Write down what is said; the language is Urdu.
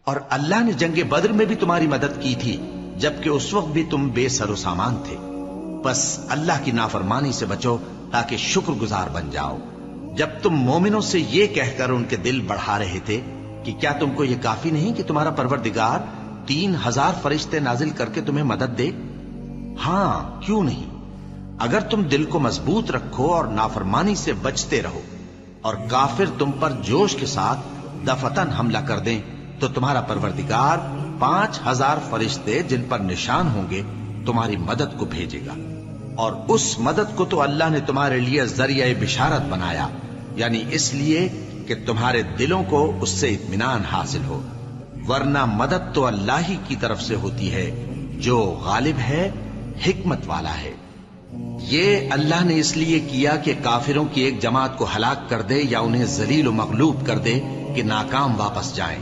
اور اللہ نے جنگ بدر میں بھی تمہاری مدد کی تھی جبکہ اس وقت بھی تم بے سر و سامان تھے. بس اللہ کی نافرمانی سے بچو تاکہ شکر گزار بن جاؤ. جب تم مومنوں سے یہ کہہ کر ان کے دل بڑھا رہے تھے کہ کیا تم کو یہ کافی نہیں کہ تمہارا پروردگار 3000 فرشتے نازل کر کے تمہیں مدد دے؟ ہاں کیوں نہیں، اگر تم دل کو مضبوط رکھو اور نافرمانی سے بچتے رہو اور کافر تم پر جوش کے ساتھ دفتن حملہ کر دیں تو تمہارا پروردگار 5000 فرشتے جن پر نشان ہوں گے تمہاری مدد کو بھیجے گا. اور اس مدد کو تو اللہ نے تمہارے لیے ذریعہ بشارت بنایا، یعنی اس لیے کہ تمہارے دلوں کو اس سے اطمینان حاصل ہو، ورنہ مدد تو اللہ ہی کی طرف سے ہوتی ہے جو غالب ہے، حکمت والا ہے. یہ اللہ نے اس لیے کیا کہ کافروں کی ایک جماعت کو ہلاک کر دے یا انہیں ذلیل و مغلوب کر دے کہ ناکام واپس جائیں.